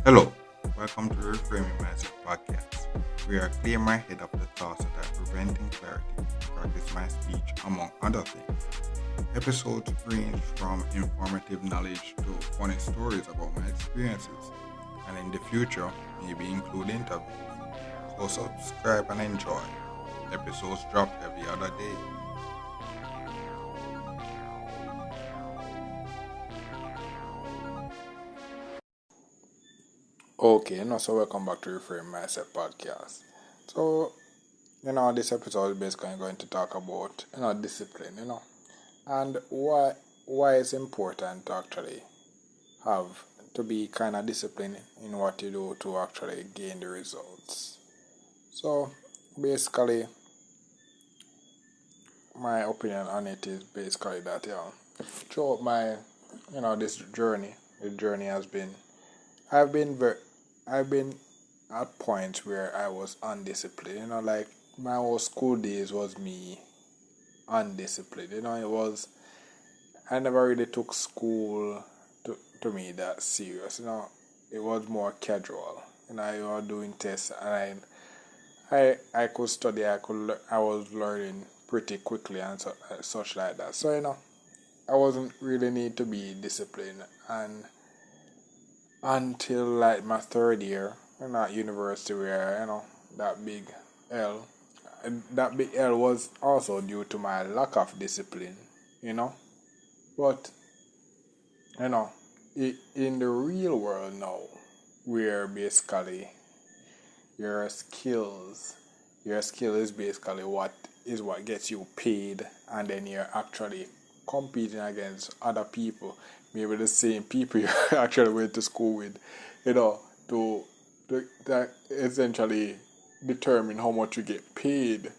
Hello, welcome to the Reframing Mindset podcast, where I clear my head of the thoughts that are preventing clarity and practice my speech, among other things. Episodes range from informative knowledge to funny stories about my experiences, and in the future, maybe include interviews. So subscribe and enjoy. Episodes drop every other day. So welcome back to Reframe Mindset podcast. So, this episode is basically going to talk about, discipline, and why it's important to actually have to be kind of disciplined in what you do to actually gain the results. So, basically, my opinion on it is basically that, throughout my, this journey, the journey has been, I've been very, I've been at points where I was undisciplined. Like my whole school days was me undisciplined. It was, I never really took school to me that serious. It was more casual. You were doing tests, and I could study. I was learning pretty quickly and such like that. So I wasn't really need to be disciplined, and until like my third year at university, where that big L, and that big L was also due to my lack of discipline. You know, but you know, in the real world now, where basically your skills, your skill is basically what gets you paid, and then you're actually competing against other people, maybe the same people you actually went to school with, to that essentially determine how much you get paid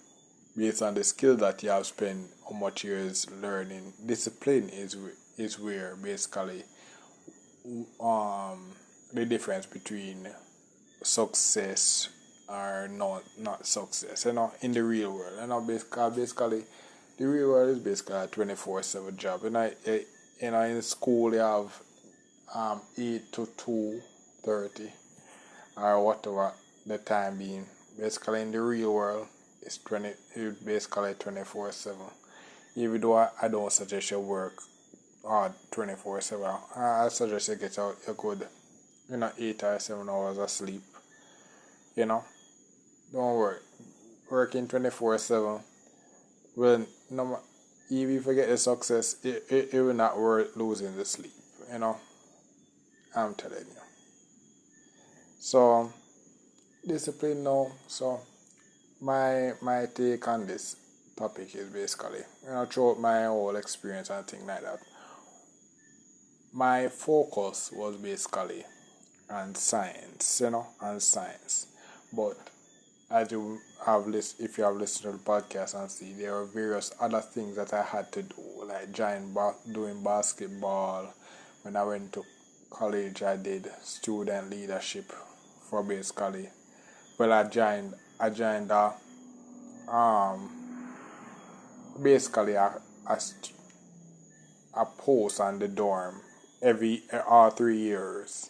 based on the skill that you have spent how much years learning. Discipline is where basically um the difference between success or not success, in the real world. Basically the real world is basically a 24/7 job. In school you have 8 to 2:30 or whatever the time being. Basically in the real world it's basically 24/7. Even though I don't suggest you work hard 24/7, I suggest you get out a good 8 or 7 hours of sleep. Don't work working 24/7 will no even if you get the success, it will not worth losing the sleep. I'm telling you. So discipline now. So my take on this topic is basically, throughout my whole experience and things like that, my focus was basically on science, on science. But as you have if you have listened to the podcast and see, there are various other things that I had to do, like doing basketball. When I went to college, I did student leadership for basically. Well, I joined um basically a post on the dorm every all 3 years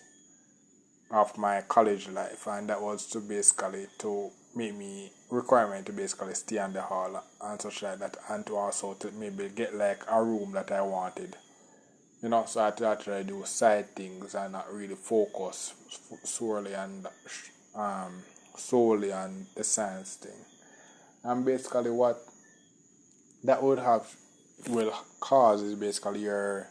of my college life, and that was to basically to make me requirement to basically stay on the hall and such like that, and to also to maybe get like a room that I wanted. So I had to actually do side things and not really focus um solely on the science thing. And basically what that will cause is basically your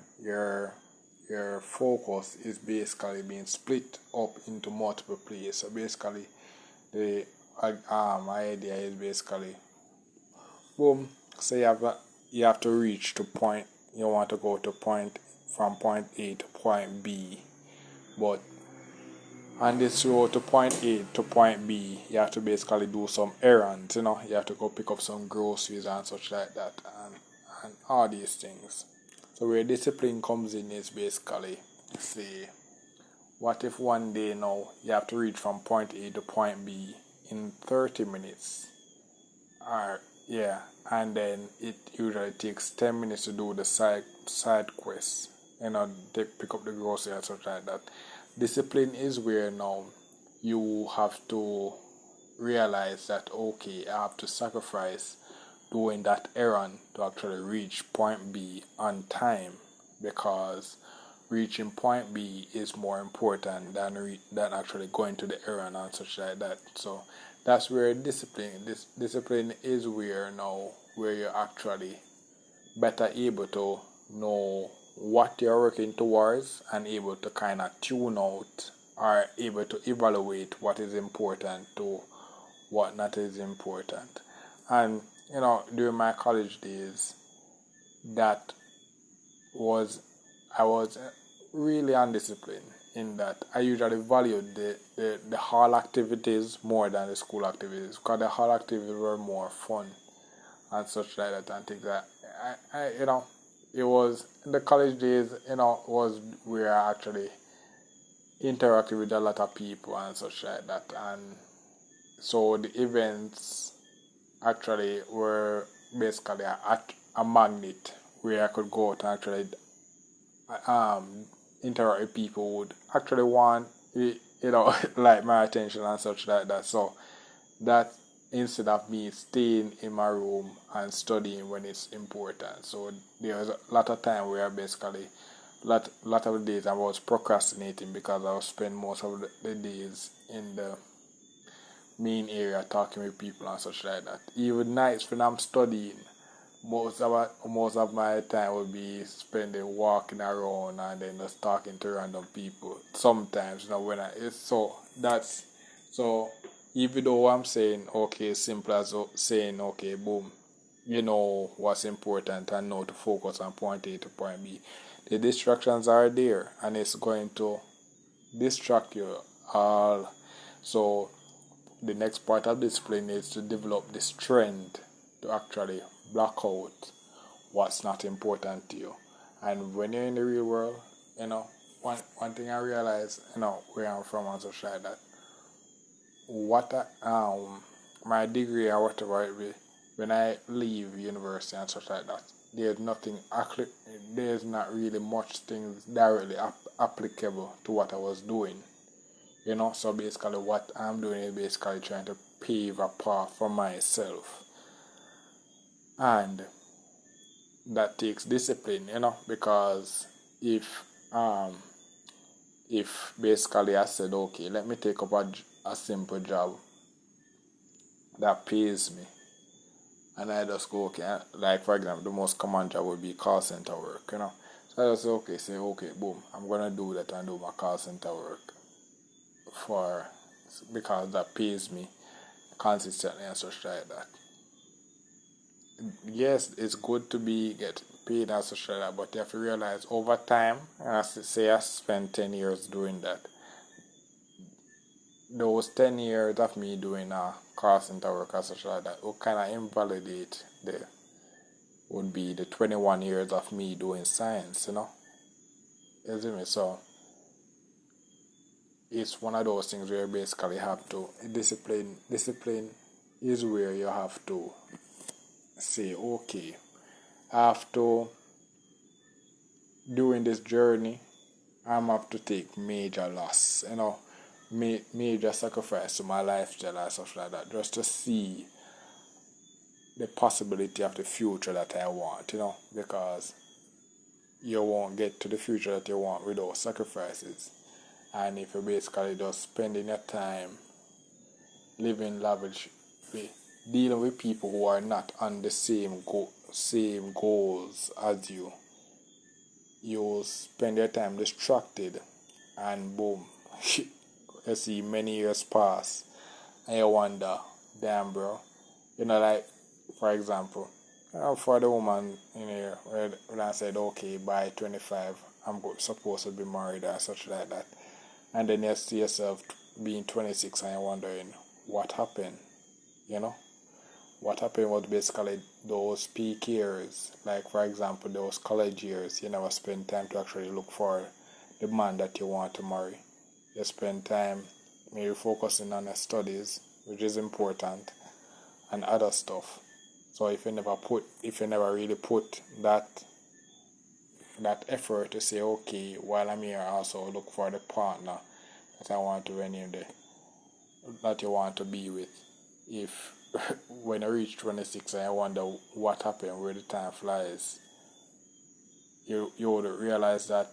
focus is basically being split up into multiple places. So basically the idea is basically, boom, so you have to reach to point, you want to go to point from point A to point B, but on this road to point A to point B, you have to basically do some errands. You have to go pick up some groceries and such like that, and all these things. So where discipline comes in is basically, say, what if one day now you have to reach from point A to point B in 30 minutes, or yeah, and then it usually takes 10 minutes to do the side quest, pick up the grocery and such like that. Discipline is where now you have to realize that okay, I have to sacrifice doing that errand to actually reach point B on time, because reaching point B is more important than actually going to the errand and such like that. So that's where discipline is where now where you're actually better able to know what you're working towards and able to kind of tune out or able to evaluate what is important to what not is important. And during my college days, that was I was really undisciplined in that I usually valued the hall activities more than the school activities, because the hall activities were more fun and such like that, and things that it was in the college days, was where I actually interacted with a lot of people and such like that. And so the events actually were basically a magnet where I could go to actually interact with people who would actually want like my attention and such like that. So that, instead of me staying in my room and studying when it's important. So there was a lot of time where basically lot of the days I was procrastinating, because I was spend most of the days in the main area talking with people and such like that. Even nights when I'm studying, most of my time would be spending walking around and then just talking to random people. Sometimes, when that's so. Even though I'm saying okay, simple as saying okay, boom, you know what's important and know to focus on point A to point B. The distractions are there, and it's going to distract you all. So the next part of discipline is to develop the strength to actually block out what's not important to you. And when you're in the real world, one thing I realize, where I'm from and such like that, my degree or whatever it be, when I leave university and such like that, there's not really much things directly applicable to what I was doing. So basically what I'm doing is basically trying to pave a path for myself. And that takes discipline, because if basically I said, okay, let me take up a simple job that pays me, and I just go, okay, like for example, the most common job would be call center work, So I just say, okay, boom, I'm gonna do that and do my call center work because that pays me consistently and such like that. Yes, it's good to get paid and such like that, but you have to realize over time, and I spent 10 years doing that. Those 10 years of me doing call center work and such like that would kind of invalidate would be the 21 years of me doing science, You see me? So it's one of those things where you basically have to discipline is where you have to say, okay, after doing this journey, I'm have to take major loss, major sacrifice to my lifestyle and stuff like that, just to see the possibility of the future that I want, because you won't get to the future that you want without sacrifices. And if you're basically just spending your time living lavishly, dealing with people who are not on the same goals as you, you'll spend your time distracted, and boom, you see many years pass, and you wonder, damn, bro, like, for example, for the woman in here, when I said, okay, by 25, I'm supposed to be married or such like that, and then you see yourself being 26 and you're wondering, what happened, What happened was basically those peak years, like for example, those college years, you never spend time to actually look for the man that you want to marry. You spend time maybe focusing on your studies, which is important, and other stuff. So if you never really put that effort to say, okay, while I'm here, I also look for the partner that I want to that you want to be with. If when I reach 26 and I wonder what happened, where the time flies, you would realize that,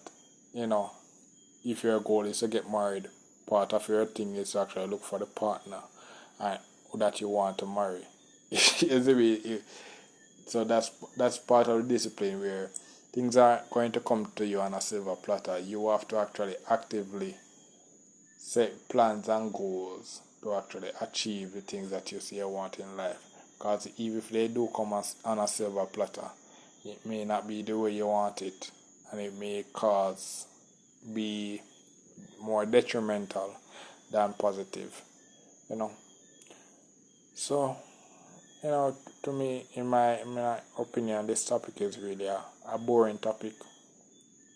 if your goal is to get married, part of your thing is to actually look for the partner and that you want to marry. So that's part of the discipline where things are going to come to you on a silver platter. You have to actually actively set plans and goals to actually achieve the things that you say you want in life. Because even if they do come on a silver platter, it may not be the way you want it, and it may be more detrimental than positive. So, to me, in my opinion, this topic is really a boring topic,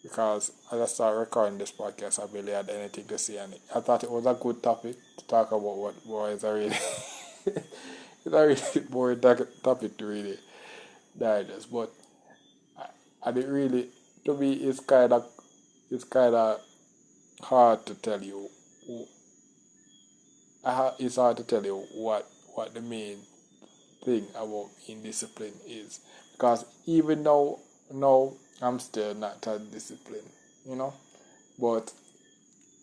because as I started recording this podcast, I barely had anything to say on it. I thought it was a good topic to talk about what is a really it's a really boring topic to really digest. But I didn't really, to me, it's kind of hard to tell you. It's hard to tell you what the main thing about being disciplined is, because even though no, I'm still not that disciplined, but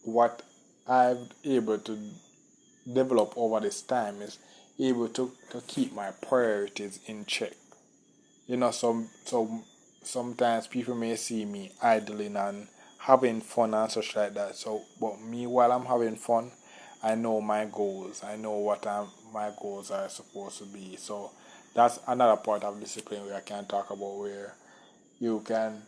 what I've able to develop over this time is able to keep my priorities in check. Sometimes people may see me idling and having fun and such like that. So, but me, while I'm having fun, I know my goals. I know what my goals are supposed to be. So that's another part of discipline where I can talk about, where you can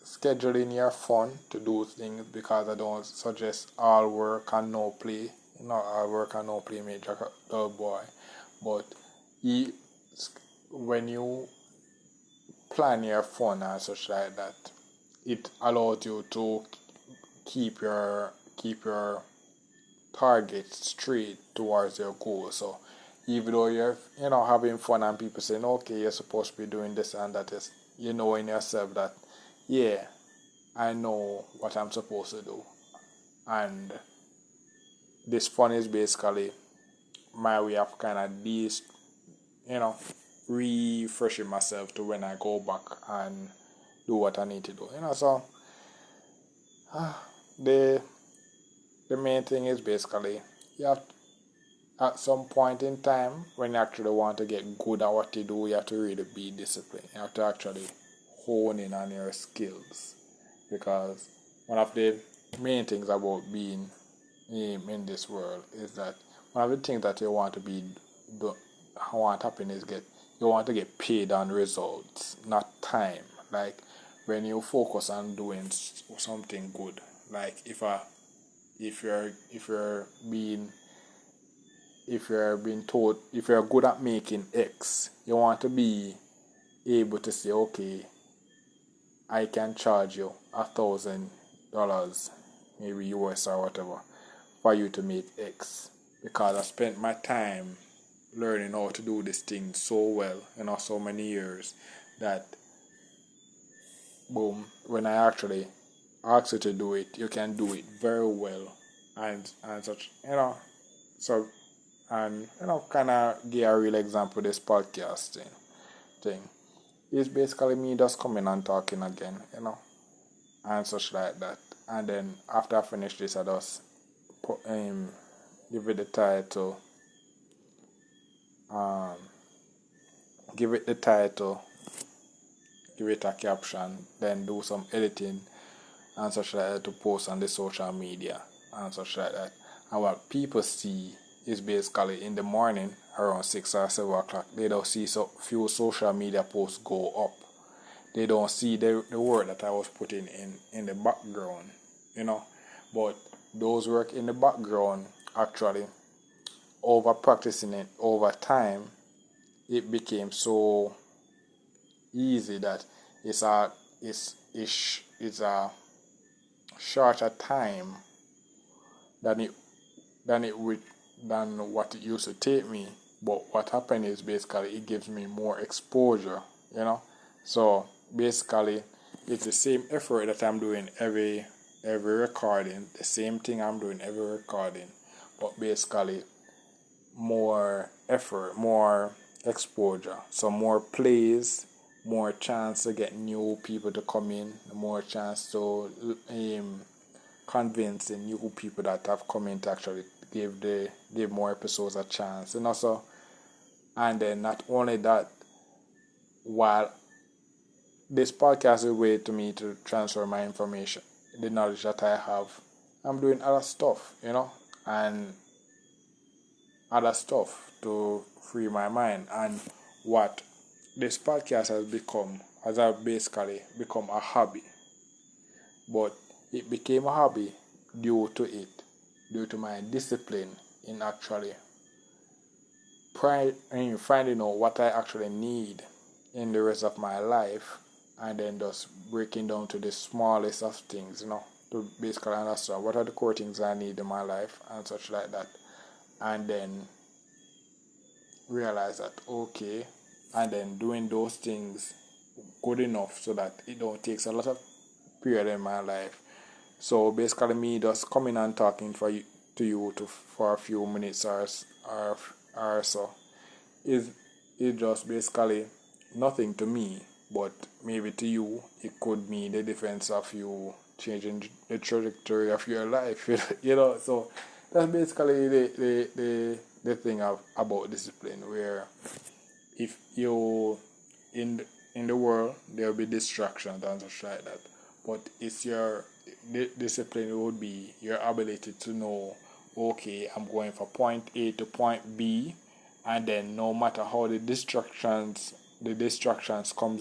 schedule in your fun to do things, because I don't suggest all work and no play. Not all work and no play make Jack a dull boy. But when you plan your fun and such like that, it allows you to keep your target straight towards your goal. So even though you're having fun and people saying, okay, you're supposed to be doing this and that, is in yourself that, yeah, I know what I'm supposed to do, and this fun is basically my way of kind of refreshing myself to when I go back and do what I need to do. So the main thing is basically, you have at some point in time, when you actually want to get good at what you do, you have to really be disciplined. You have to actually hone in on your skills, because one of the main things about being in this world is that one of the things that you want to happen is you want to get paid on results, not time. Like when you focus on doing something good, like if you're good at making X, you want to be able to say, okay, I can charge you $1,000, maybe US or whatever, for you to make X, because I spent my time learning how to do this thing so well, so many years, that boom, when I actually ask you to do it, you can do it very well, and such, so, and kind of give a real example, this podcast thing. It's basically me just coming and talking again, and such like that. And then after I finish this, I just give it the title, give it a caption, then do some editing and such like that to post on the social media and such like that. And what people see is basically in the morning around 6 or 7 o'clock, they don't see so few social media posts go up. They don't see the work that I was putting in the background, But those work in the background, actually, over practicing it over time, it became so easy that it's a shorter time than what it used to take me But what happened is basically it gives me more exposure, you know. So basically, it's the same effort that I'm doing every recording, the same thing I'm doing every recording, but basically more effort, more exposure, so more plays, more chance to get new people to come in, more chance to convince the new people that have come in to actually give more episodes a chance, and also, and then not only that, while this podcast is a way to me to transfer my information, the knowledge that I have, I'm doing other stuff, and other stuff to free my mind. And what this podcast has basically become a hobby. But it became a hobby due to my discipline in actually finding out what I actually need in the rest of my life, and then just breaking down to the smallest of things, to basically understand what are the core things I need in my life and such like that. And then realize that okay, and then doing those things good enough so that it don't takes a lot of period in my life. So basically me just coming and talking for a few minutes or so is just basically nothing to me, but maybe to you it could mean the difference of you changing the trajectory of your life. So that's basically the thing about discipline, where if you in the world there will be distractions and such like that, but it's your discipline would be your ability to know, okay, I'm going from point A to point B, and then no matter how the distractions come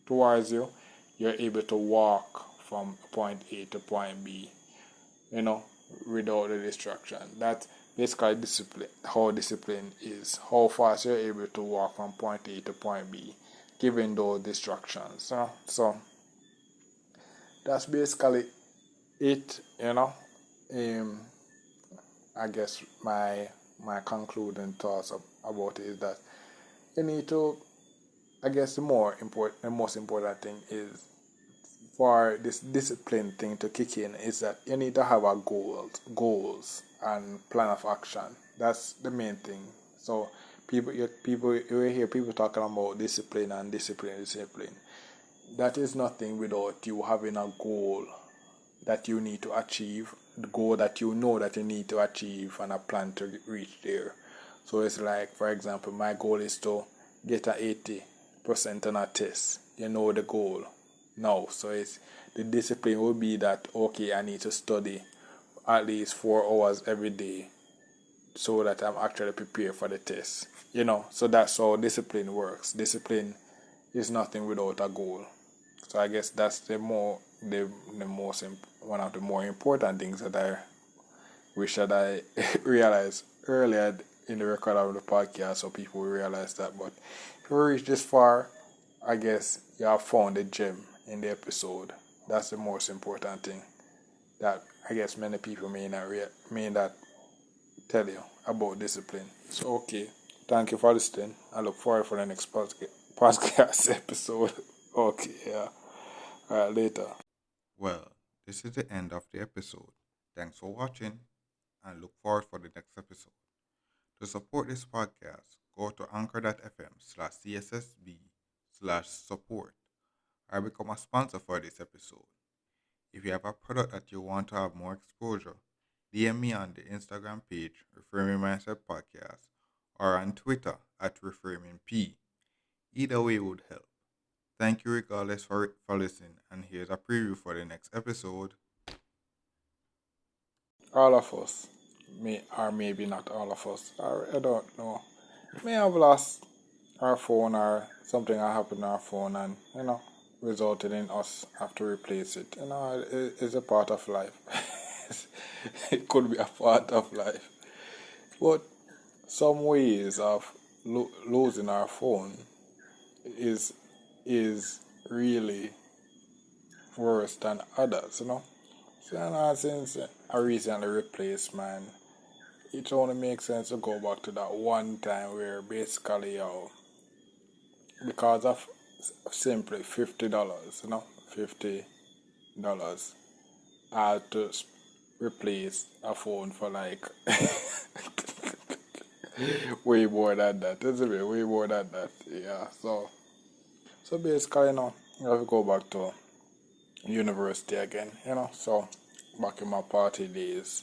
towards you, you're able to walk from point A to point B, without the distraction. That's basically discipline. How discipline is, how fast you're able to walk from point A to point B, given those distractions. So that's basically it. I guess my concluding thoughts about it is that you need to. I guess the most important thing is, for this discipline thing to kick in, is that you need to have a goals and plan of action. That's the main thing. So you hear people talking about discipline and discipline. That is nothing without you having a goal that you need to achieve, the goal that you know that you need to achieve, and a plan to reach there. So it's like, for example, my goal is to get an 80% on a test. You know the goal. No, so it's the discipline will be that okay, I need to study at least 4 hours every day so that I'm actually prepared for the test. So that's how discipline works. Discipline is nothing without a goal. So I guess that's one of the more important things that I wish that I realized earlier in the record of the podcast, so people will realize that. But if you reach this far, I guess you have found a gem in the episode. That's the most important thing that I guess many people may not tell you about discipline. So okay, thank you for listening. I look forward for the next podcast episode. Okay, yeah. Alright, later. Well, this is the end of the episode. Thanks for watching and look forward for the next episode. To support this podcast, go to anchor.fm/cssb/support or become a sponsor for this episode. If you have a product that you want to have more exposure, DM me on the Instagram page, Reframing Mindset Podcast, or on Twitter at ReframingP. Either way would help. Thank you regardless for listening, and here's a preview for the next episode. All of us, or maybe not all of us, I don't know, may have lost our phone, or something that happened to our phone, and resulted in us have to replace it. It's a part of life. It could be a part of life, but some ways of losing our phone is really worse than others. So since I recently replaced mine, it only makes sense to go back to that one time where basically, because of simply $50, $50, I had to replace a phone for like way more than that, isn't it? Way more than that, yeah. So basically, I have to go back to university again, so back in my party days.